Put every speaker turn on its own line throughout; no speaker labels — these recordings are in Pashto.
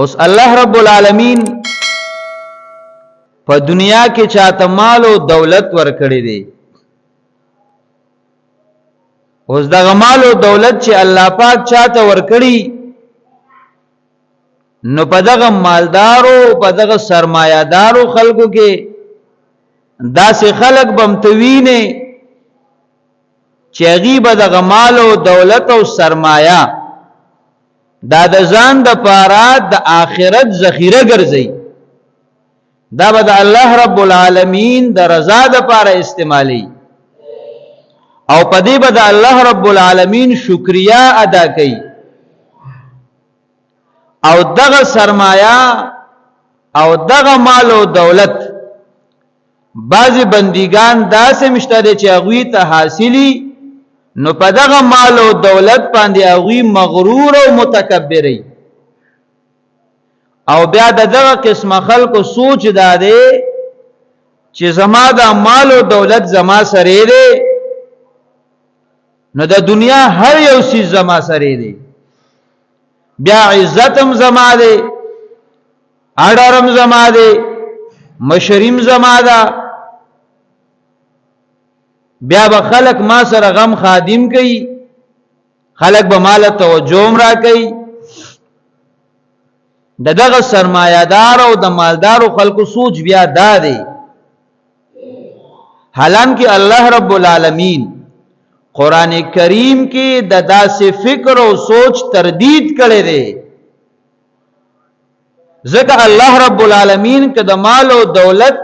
اوس الله رب العالمین په دنیا کې چاته مال او دولت ورکړي دي. اوس دغه مال او دولت چې الله پاک چاته ورکړي نو په دغه مالدارو په دغه سرمایه‌دارو خلکو کې داسې خلک بمتوینه چې غیبه دغه مال او دولت او سرمایه دا د ځان د پاره د آخرت ذخیره ګرځي، دا به د الله رب العالمین د رضا د پاره استعمالي او په دې به د الله رب العالمین شکریا ادا کوي. او دغه سرمایه او دغه مال او دولت بعضی بندگان داسې مشته چې هغوی ته حاصلی نو په دغه مال او دولت باندې هغوی مغرور او متکبری، او بیا دغه قسمه خلکو سوچ داده چې زما د مال او دولت زما سره دی نو د دنیا هر یو چیز زما سره دی، بیا عزتم زما دی، اډرم زما دی، مشریم زما ده، بیا به خلق ما سره غم خادم کوي، خلق به مال توجه را کوي. دغه سرمایه‌دار او د مالدارو خلکو سوچ بیا دادي، حالانکه الله رب العالمین قران کریم کې د داسې فکر او سوچ تردید کړي دي. ځکه الله رب العالمین که د مال او دولت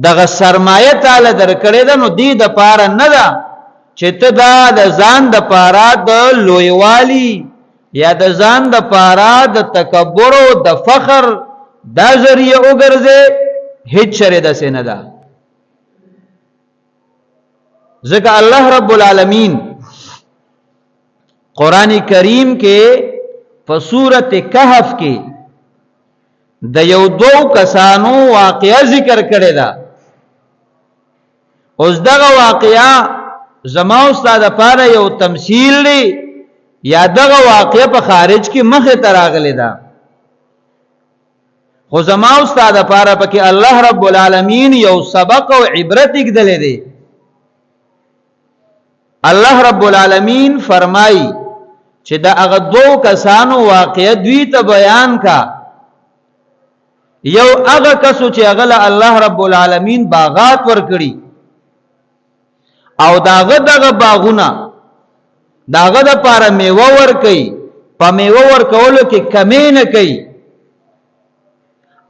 دغه سرمایه تعالی درکړي ده نو دې د پاره نه ده چې ته دا د ځان د پاره د لویوالي یا د ځان د پاره د تکبر او د فخر دا ذریعہ وګرځي، هیڅ شری ده سینه ده. ځکه الله رب العالمین قران کریم کې په سورۃ کهف کې د یو دو کسانو واقعا ذکر کړی دا. اوس دغه واقعا زما استاد لپاره یو تمثيل دی یا دغه واقعا په خارج کې مخه تراغلی دا، خو زما استاد لپاره پکې الله رب العالمین یو سبق او عبرت ګدلې دی. الله رب العالمین فرمای چې دا هغه دو کسانو واقعا دوی ته بیان کا. یو هغه کسو چې هغه الله رب العالمین باغات ورکړي او داغه باغونه داغه د پاره میوه ورکړي، په میوه ورکولو کې کمی نه کوي،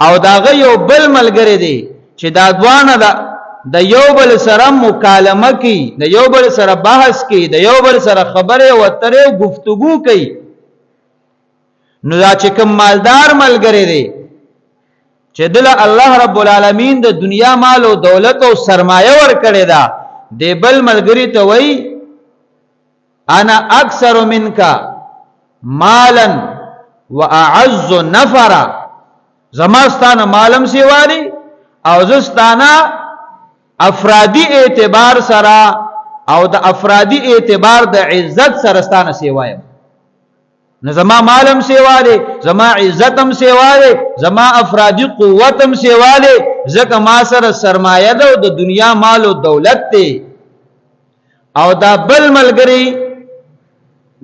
او داغه یو بل ملګری دی چې دا دوانه د یو بل سره مکالمه کوي، د یو بل سره بحث کوي، د یو بل سره خبره او اترې او گفتگو کوي. نو دا چې کوم مالدار ملګری دی چې دل الله رب العالمین د دنیا مال او دولت او سرمایه ور کړی دا، دی بل ملګری ته وای انا اکثر منک مالا واعز نفرا، زماستانه مالم سیواری او زستانه افرادی اعتبار سره او د افرادی اعتبار د عزت سره ستانه سیوایم. نو زما مالم سیواله، زما عزتم سیواله، زما افرادی قوتم سیواله، ځکه ما سره سرمایه ده او د دنیا مال او دولت دی. او دا بل ملګری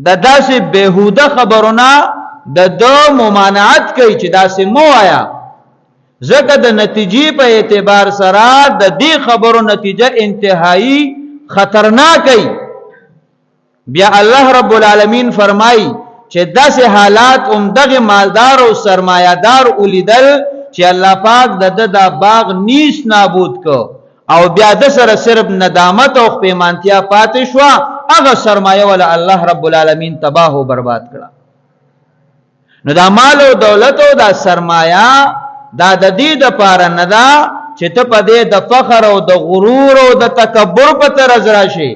د داسې بهوده خبرونه د دو ممانعت کوي چې داسې مو آیا، ځکه د نتیجې په اعتبار سره د دې خبرو نتیجه انتهایی خطرناکي. بیا الله رب العالمین فرمایي چې داسې حالات دغه مالدار او سرمایه‌دار ولیدل چې الله پاک د باغ نیس نابود کو او بیا د سره صرف ندامت او پیمانتیا پاتې شو، هغه سرمایه ولا الله رب العالمین تباہ او برباد کړه. نو دا مال او دولت او دا سرمایه دا د دې د پاره نه دا چې ته په دې د فخر او د غرور او د تکبر په طرز راشي،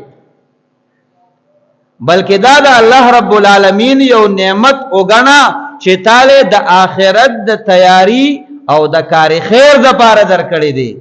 بلکې دا د الله رب العالمین یو نعمت وګڼه چې تعالی د آخرت د تیاری او د کار خیر د پاره درکړي دي.